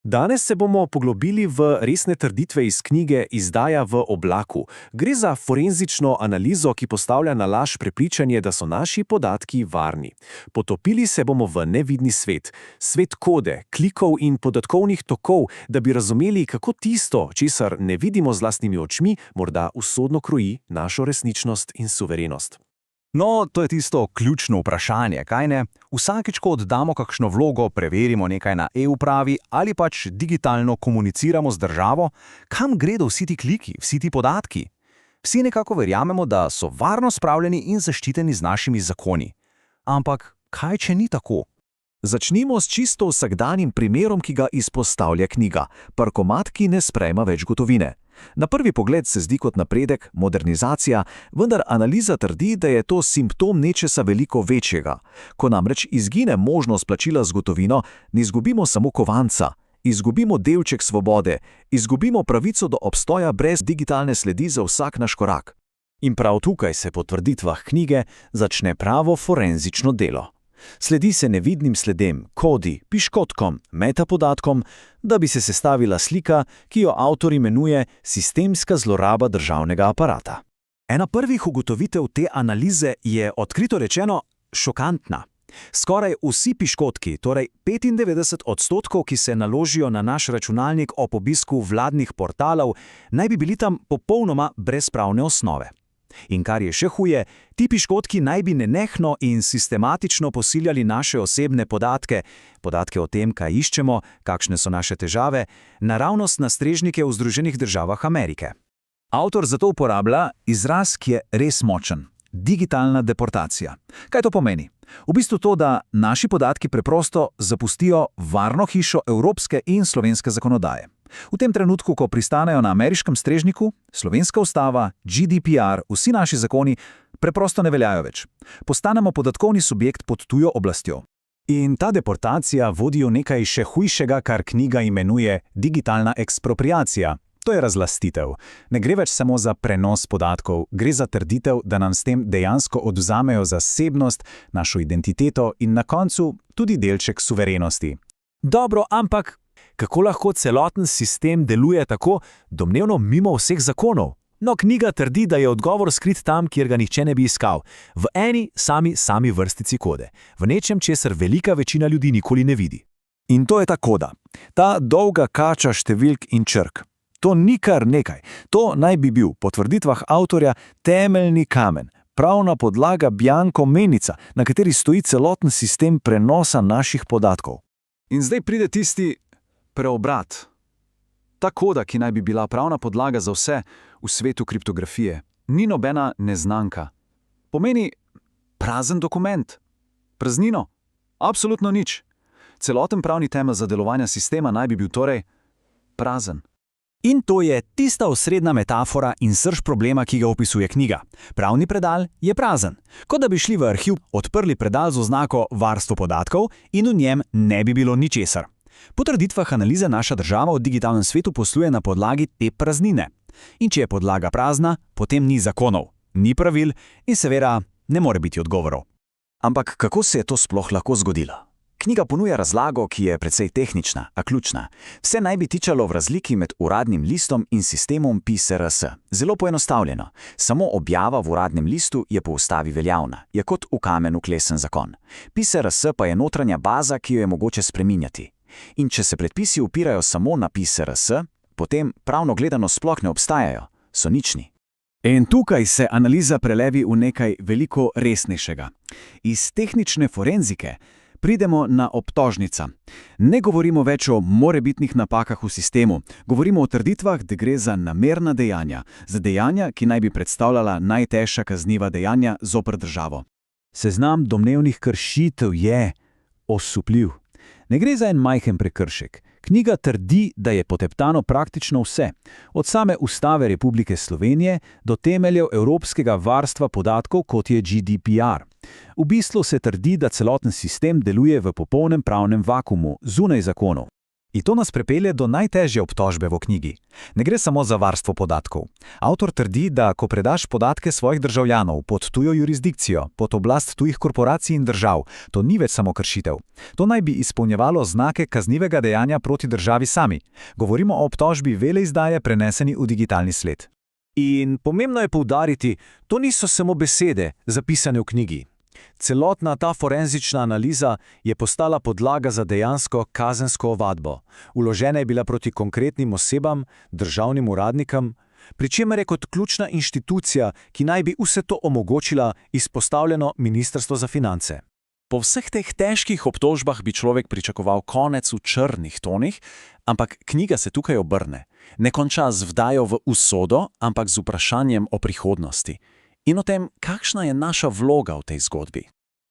Danes se bomo poglobili v resne trditve iz knjige Izdaja v oblaku. Gre za forenzično analizo, ki postavlja na laž prepričanje, da so naši podatki varni. Potopili se bomo v nevidni svet, svet kode, klikov in podatkovnih tokov, da bi razumeli, kako tisto, česar ne vidimo z lastnimi očmi, morda usodno kroji našo resničnost in suverenost. No, to je tisto ključno vprašanje, kaj ne? Vsakič, ko oddamo kakšno vlogo, preverimo nekaj na e-upravi ali pač digitalno komuniciramo z državo, kam gredo vsi ti kliki, vsi ti podatki? Vsi nekako verjamemo, da so varno spravljeni in zaščiteni z našimi zakoni. Ampak kaj, če ni tako? Začnimo s čisto vsakdanjim primerom, ki ga izpostavlja knjiga. Parkomat, ki ne sprejema več gotovine. Na prvi pogled se zdi kot napredek, modernizacija, vendar analiza trdi, da je to simptom nečesa veliko večjega. Ko namreč izgine možnost plačila z gotovino, ne izgubimo samo kovanca, izgubimo delček svobode, izgubimo pravico do obstoja brez digitalne sledi za vsak naš korak. In prav tukaj se po trditvah knjige začne pravo forenzično delo. Sledi se nevidnim sledem, kodi, piškotkom, metapodatkom, da bi se sestavila slika, ki jo avtor imenuje sistemska zloraba državnega aparata. Ena prvih ugotovitev te analize je, odkrito rečeno, šokantna. Skoraj vsi piškotki, torej 95%, ki se naložijo na naš računalnik ob obisku vladnih portalov, naj bi bili tam popolnoma brez pravne osnove. In kar je še huje, ti piškotki naj bi nenehno in sistematično posiljali naše osebne podatke, podatke o tem, kaj iščemo, kakšne so naše težave, naravnost na strežnike v Združenih državah Amerike. Avtor zato uporablja izraz, ki je res močen. Digitalna deportacija. Kaj to pomeni? V bistvu to, da naši podatki preprosto zapustijo varno hišo evropske in slovenske zakonodaje. V tem trenutku, ko pristanejo na ameriškem strežniku, slovenska ustava, GDPR, vsi naši zakoni preprosto ne veljajo več. Postanemo podatkovni subjekt pod tujo oblastjo. In ta deportacija vodi v nekaj še hujšega, kar knjiga imenuje digitalna ekspropriacija. To je razlastitev. Ne gre več samo za prenos podatkov, gre za trditev, da nam s tem dejansko odvzamejo zasebnost, našo identiteto in na koncu tudi delček suverenosti. Dobro, ampak kako lahko celoten sistem deluje tako, domnevno mimo vseh zakonov? No, knjiga trdi, da je odgovor skrit tam, kjer ga nihče ne bi iskal. V eni sami vrstici kode. V nečem, česar velika večina ljudi nikoli ne vidi. In to je ta koda. Ta dolga kača številk in črk. To ni kar nekaj. To naj bi bil, po tvrditvah avtorja, temeljni kamen, pravna podlaga bianko menica, na kateri stoji celoten sistem prenosa naših podatkov. In zdaj pride tisti preobrat. Ta koda, ki naj bi bila pravna podlaga za vse v svetu kriptografije, ni nobena neznanka. Pomeni prazen dokument. Praznino. Absolutno nič. Celoten pravni temelj za delovanje sistema naj bi bil torej prazen. In to je tista osrednja metafora in srž problema, ki ga opisuje knjiga. Pravni predal je prazen. Kot da bi šli v arhiv, odprli predal z oznako varstvo podatkov in v njem ne bi bilo ničesar. Po trditvah analize naša država v digitalnem svetu posluje na podlagi te praznine. In če je podlaga prazna, potem ni zakonov, ni pravil in seveda ne more biti odgovorov. Ampak kako se je to sploh lahko zgodilo? Knjiga ponuja razlago, ki je precej tehnična, a ključna. Vse naj bi tičalo v razliki med uradnim listom in sistemom PIS-RS. Zelo poenostavljeno. Samo objava v uradnem listu je po ustavi veljavna, je kot v kamen vklesen zakon. PIS-RS pa je notranja baza, ki jo je mogoče spreminjati. In če se predpisi upirajo samo na PIS-RS, potem pravno gledano sploh ne obstajajo, so nični. In tukaj se analiza prelevi v nekaj veliko resnejšega. Iz tehnične forenzike pridemo na obtožnica. Ne govorimo več o morebitnih napakah v sistemu, govorimo o trditvah, da gre za namerna dejanja, za dejanja, ki naj bi predstavljala najtežja kazniva dejanja zoper državo. Seznam domnevnih kršitev je osupljiv. Ne gre za en majhen prekršek. Knjiga trdi, da je poteptano praktično vse, od same Ustave Republike Slovenije do temeljev evropskega varstva podatkov, kot je GDPR. V bistvu se trdi, da celoten sistem deluje v popolnem pravnem vakuumu, zunaj zakonov. In to nas prepelje do najtežje obtožbe v knjigi. Ne gre samo za varstvo podatkov. Avtor trdi, da ko predaš podatke svojih državljanov pod tujo jurisdikcijo, pod oblast tujih korporacij in držav, to ni več samo kršitev. To naj bi izpolnjevalo znake kaznivega dejanja proti državi sami. Govorimo o obtožbi veleizdaje preneseni v digitalni svet. In pomembno je poudariti, to niso samo besede, zapisane v knjigi. Celotna ta forenzična analiza je postala podlaga za dejansko kazensko ovadbo. Vložena je bila proti konkretnim osebam, državnim uradnikom, pri čemer je kot ključna inštitucija, ki naj bi vse to omogočila, izpostavljeno Ministrstvo za finance. Po vseh teh težkih obtožbah bi človek pričakoval konec v črnih tonih, ampak knjiga se tukaj obrne. Ne konča z vdajo v usodo, ampak z vprašanjem o prihodnosti. In o tem, kakšna je naša vloga v tej zgodbi.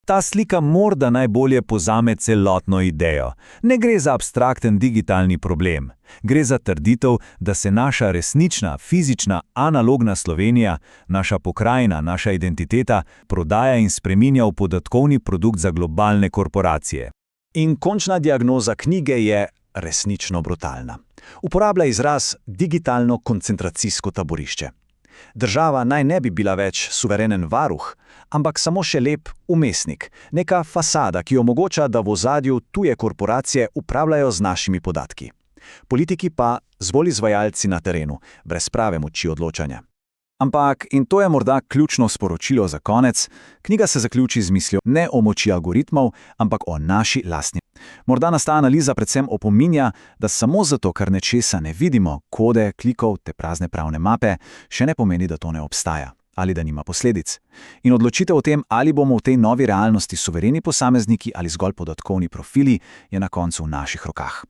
Ta slika morda najbolje pozame celotno idejo. Ne gre za abstrakten digitalni problem. Gre za trditev, da se naša resnična, fizična, analogna Slovenija, naša pokrajina, naša identiteta prodaja in spreminja v podatkovni produkt za globalne korporacije. In končna diagnoza knjige je resnično brutalna. Uporablja izraz digitalno koncentracijsko taborišče. Država naj ne bi bila več suverenen varuh, ampak samo še lep umestnik, neka fasada, ki omogoča, da v ozadju tuje korporacije upravljajo z našimi podatki. Politiki pa zgolj izvajalci na terenu, brez prave moči odločanja. Ampak, in to je morda ključno sporočilo za konec, knjiga se zaključi z mislijo ne o moči algoritmov, ampak o naši lastni. Morda nas ta analiza predvsem opominja, da samo zato, ker nečesa ne vidimo, kode, klikov, te prazne pravne mape, še ne pomeni, da to ne obstaja ali da nima posledic. In odločitev o tem, ali bomo v tej novi realnosti suvereni posamezniki ali zgolj podatkovni profili, je na koncu v naših rokah.